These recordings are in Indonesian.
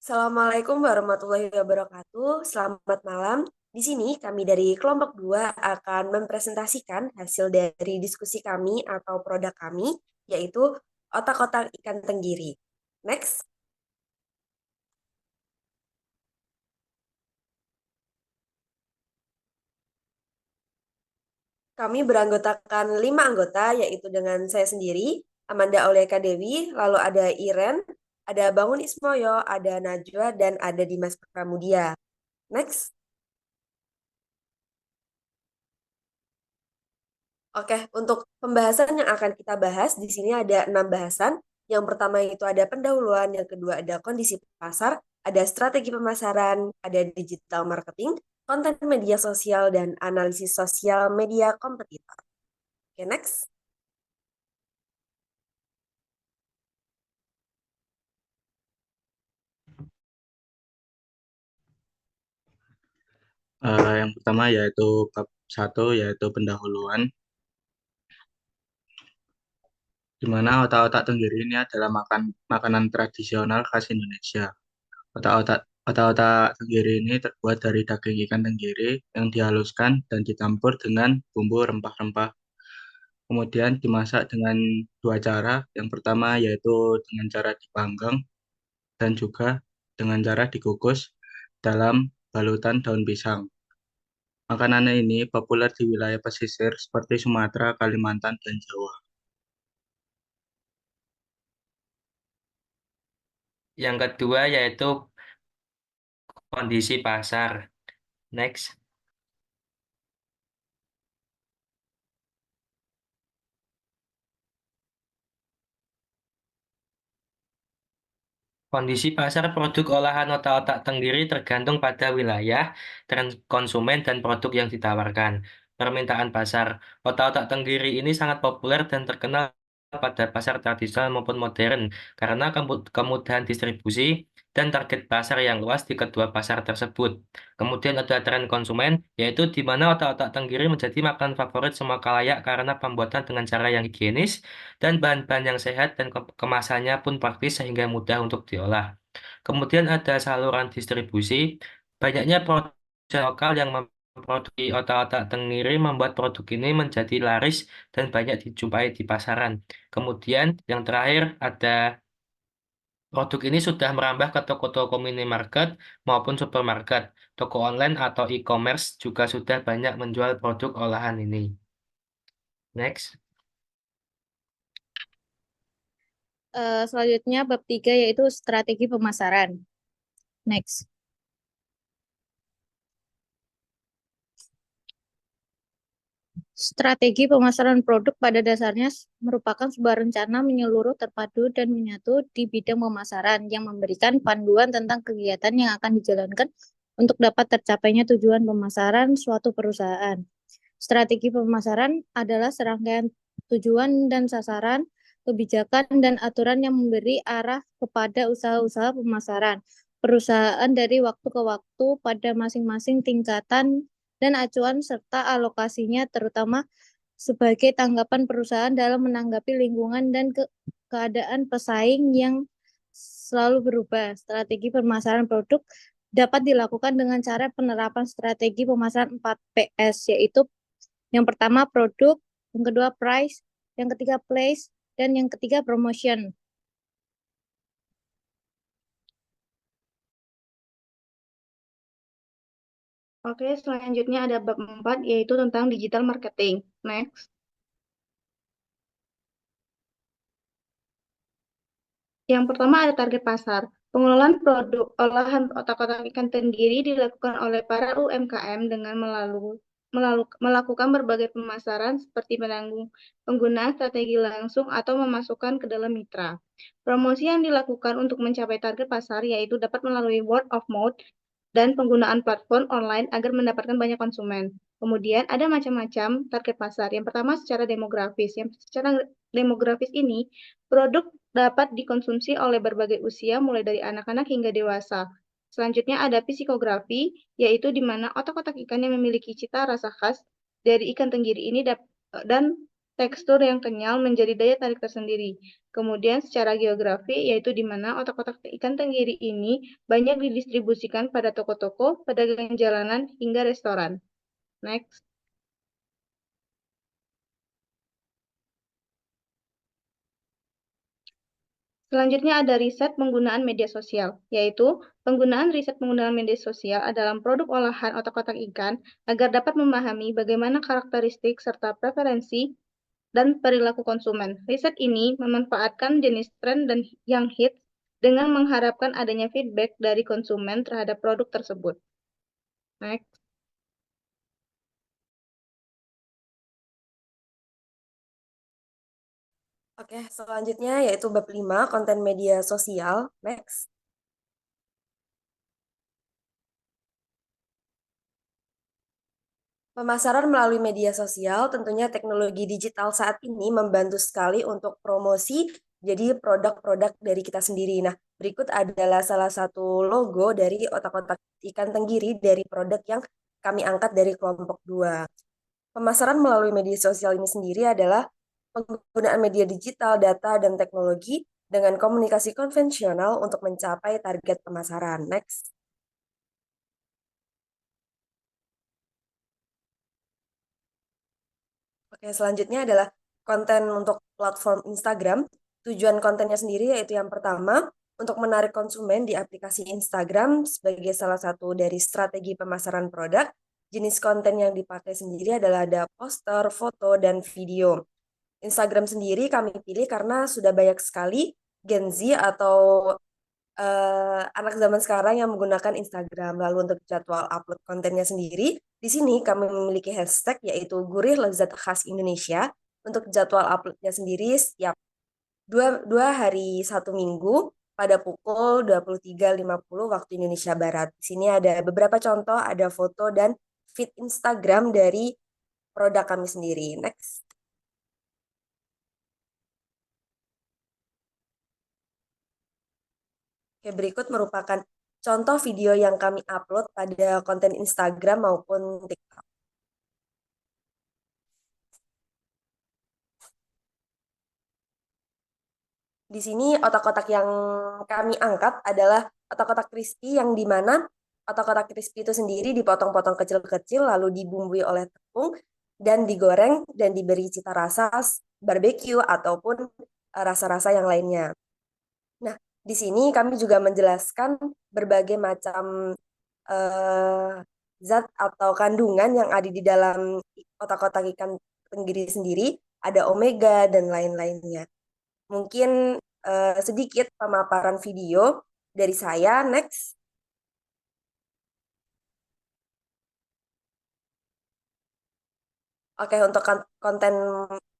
Assalamualaikum warahmatullahi wabarakatuh. Selamat malam. Di sini kami dari kelompok 2 akan mempresentasikan hasil dari diskusi kami atau produk kami, yaitu otak-otak ikan tenggiri. Next. Kami beranggotakan 5 anggota, yaitu dengan saya sendiri, Amanda Auleka Dewi, lalu ada Iren, ada Bangun Ismoyo, ada Najwa, dan ada Dimas Pramudia. Next. Oke, untuk pembahasan yang akan kita bahas di sini ada 6 bahasan. Yang pertama itu ada pendahuluan, yang kedua ada kondisi pasar, ada strategi pemasaran, ada digital marketing, konten media sosial, dan analisis sosial media kompetitor. Oke, next. Yang pertama yaitu bab 1 yaitu pendahuluan, di mana otak-otak tenggiri ini adalah makanan tradisional khas Indonesia. Otak-otak otak-otak tenggiri ini terbuat dari daging ikan tenggiri yang dihaluskan dan dicampur dengan bumbu rempah-rempah. Kemudian dimasak dengan dua cara. Yang pertama yaitu dengan cara dipanggang dan juga dengan cara dikukus dalam balutan daun pisang. Makanan ini populer di wilayah pesisir seperti Sumatera, Kalimantan, dan Jawa. Yang kedua yaitu kondisi pasar. Next. Kondisi pasar produk olahan otak-otak tenggiri tergantung pada wilayah, tren konsumen, dan produk yang ditawarkan. Permintaan pasar otak-otak tenggiri ini sangat populer dan terkenal pada pasar tradisional maupun modern karena kemudahan distribusi dan target pasar yang luas di kedua pasar tersebut. Kemudian ada tren konsumen, yaitu di mana otak-otak tenggiri menjadi makanan favorit semua khalayak karena pembuatan dengan cara yang higienis dan bahan-bahan yang sehat dan kemasannya pun praktis sehingga mudah untuk diolah. Kemudian ada saluran distribusi, banyaknya produsen lokal yang memproduksi otak-otak tenggiri membuat produk ini menjadi laris dan banyak dijumpai di pasaran. Kemudian yang terakhir ada produk ini sudah merambah ke toko-toko minimarket maupun supermarket. Toko online atau e-commerce juga sudah banyak menjual produk olahan ini. Next. Selanjutnya bab 3 yaitu strategi pemasaran. Next. Strategi pemasaran produk pada dasarnya merupakan sebuah rencana menyeluruh, terpadu, dan menyatu di bidang pemasaran yang memberikan panduan tentang kegiatan yang akan dijalankan untuk dapat tercapainya tujuan pemasaran suatu perusahaan. Strategi pemasaran adalah serangkaian tujuan dan sasaran, kebijakan, dan aturan yang memberi arah kepada usaha-usaha pemasaran perusahaan dari waktu ke waktu pada masing-masing tingkatan dan acuan serta alokasinya, terutama sebagai tanggapan perusahaan dalam menanggapi lingkungan dan keadaan pesaing yang selalu berubah. Strategi pemasaran produk dapat dilakukan dengan cara penerapan strategi pemasaran 4PS, yaitu yang pertama produk, yang kedua price, yang ketiga place, dan yang ketiga promotion. Oke, selanjutnya ada bab 4, yaitu tentang digital marketing. Next. Yang pertama ada target pasar. Pengelolaan produk olahan otak-otak ikan tenggiri dilakukan oleh para UMKM dengan melakukan berbagai pemasaran seperti penggunaan strategi langsung atau memasukkan ke dalam mitra. Promosi yang dilakukan untuk mencapai target pasar yaitu dapat melalui word of mouth dan penggunaan platform online agar mendapatkan banyak konsumen. Kemudian ada macam-macam target pasar. Yang pertama secara demografis. Yang secara demografis ini produk dapat dikonsumsi oleh berbagai usia mulai dari anak-anak hingga dewasa. Selanjutnya ada psikografi, yaitu di mana otak-otak ikan yang memiliki cita rasa khas dari ikan tenggiri ini dan tekstur yang kenyal menjadi daya tarik tersendiri. Kemudian secara geografi, yaitu di mana otak-otak ikan tenggiri ini banyak didistribusikan pada toko-toko, pedagang jalanan, hingga restoran. Next. Selanjutnya ada riset penggunaan media sosial, yaitu penggunaan riset penggunaan media sosial dalam produk olahan otak-otak ikan agar dapat memahami bagaimana karakteristik serta preferensi dan perilaku konsumen. Riset ini memanfaatkan jenis tren dan yang hits dengan mengharapkan adanya feedback dari konsumen terhadap produk tersebut. Next. Oke, selanjutnya yaitu bab 5, konten media sosial. Next. Pemasaran melalui media sosial, tentunya teknologi digital saat ini membantu sekali untuk promosi jadi produk-produk dari kita sendiri. Nah, berikut adalah salah satu logo dari otak-otak ikan tenggiri dari produk yang kami angkat dari kelompok 2. Pemasaran melalui media sosial ini sendiri adalah penggunaan media digital, data, dan teknologi dengan komunikasi konvensional untuk mencapai target pemasaran. Next. Oke, selanjutnya adalah konten untuk platform Instagram. Tujuan kontennya sendiri yaitu yang pertama, untuk menarik konsumen di aplikasi Instagram sebagai salah satu dari strategi pemasaran produk. Jenis konten yang dipakai sendiri adalah ada poster, foto, dan video. Instagram sendiri kami pilih karena sudah banyak sekali Gen Z atau anak zaman sekarang yang menggunakan Instagram. Lalu untuk jadwal upload kontennya sendiri, di sini kami memiliki hashtag yaitu Gurih Lezat Khas Indonesia. Untuk jadwal uploadnya sendiri setiap dua hari satu minggu pada pukul 23.50 waktu Indonesia Barat. Di sini ada beberapa contoh, ada foto dan feed Instagram dari produk kami sendiri. Next. Oke, berikut merupakan contoh video yang kami upload pada konten Instagram maupun TikTok. Di sini otak-otak yang kami angkat adalah otak-otak crispy yang dimana otak-otak crispy itu sendiri dipotong-potong kecil-kecil lalu dibumbui oleh tepung dan digoreng dan diberi cita rasa barbecue ataupun rasa-rasa yang lainnya. Nah, di sini kami juga menjelaskan berbagai macam eh, zat atau kandungan yang ada di dalam otak-otak ikan tenggiri sendiri, ada omega dan lain-lainnya. Mungkin sedikit pemaparan video dari saya. Next. Oke, untuk konten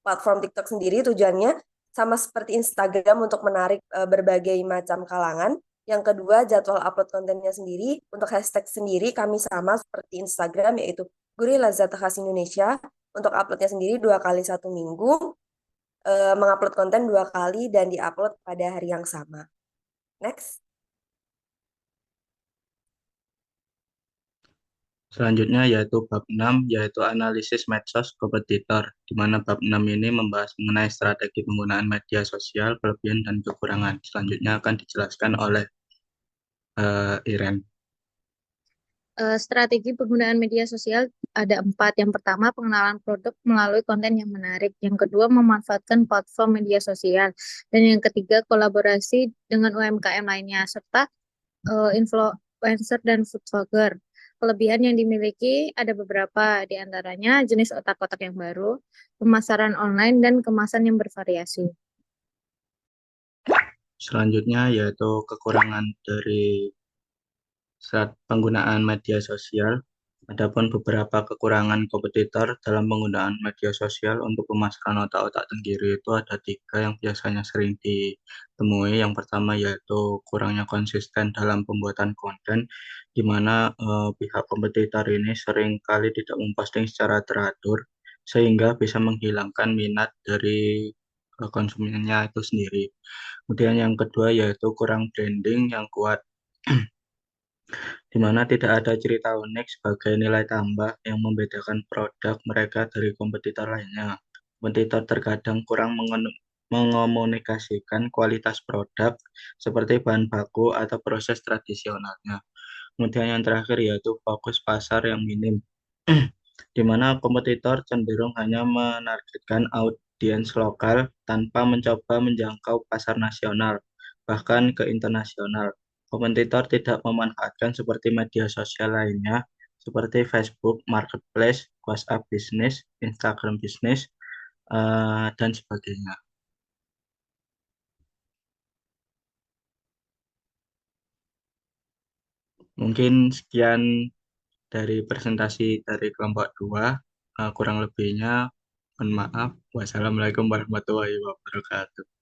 platform TikTok sendiri tujuannya sama seperti Instagram untuk menarik berbagai macam kalangan. Yang kedua, jadwal upload kontennya sendiri. Untuk hashtag sendiri kami sama seperti Instagram yaitu Gurih Lazat Khas Indonesia. Untuk uploadnya sendiri 2 kali 1 minggu. Mengupload konten 2 kali dan diupload pada hari yang sama. Next. Selanjutnya yaitu bab 6, yaitu analisis medsos kompetitor, di mana bab 6 ini membahas mengenai strategi penggunaan media sosial, kelebihan dan kekurangan. Selanjutnya akan dijelaskan oleh Iren. Strategi penggunaan media sosial ada 4. Yang pertama, pengenalan produk melalui konten yang menarik. Yang kedua, memanfaatkan platform media sosial. Dan yang ketiga, kolaborasi dengan UMKM lainnya, serta influencer dan food vlogger. Kelebihan yang dimiliki ada beberapa, di antaranya jenis otak-otak yang baru, pemasaran online, dan kemasan yang bervariasi. Selanjutnya yaitu kekurangan dari penggunaan media sosial. Adapun beberapa kekurangan kompetitor dalam penggunaan media sosial untuk pemasaran otak-otak tenggiri itu ada 3 yang biasanya sering ditemui. Yang pertama yaitu kurangnya konsisten dalam pembuatan konten, di mana pihak kompetitor ini sering kali tidak memposting secara teratur, sehingga bisa menghilangkan minat dari konsumennya itu sendiri. Kemudian yang kedua yaitu kurang branding yang kuat, di mana tidak ada cerita unik sebagai nilai tambah yang membedakan produk mereka dari kompetitor lainnya. Kompetitor terkadang kurang mengomunikasikan kualitas produk seperti bahan baku atau proses tradisionalnya. Kemudian yang terakhir yaitu fokus pasar yang minim, di mana kompetitor cenderung hanya menargetkan audiens lokal tanpa mencoba menjangkau pasar nasional, bahkan ke internasional. Kompetitor tidak memanfaatkan seperti media sosial lainnya, seperti Facebook Marketplace, WhatsApp Business, Instagram Business, dan sebagainya. Mungkin sekian dari presentasi dari kelompok 2. Kurang lebihnya, mohon maaf. Wassalamualaikum warahmatullahi wabarakatuh.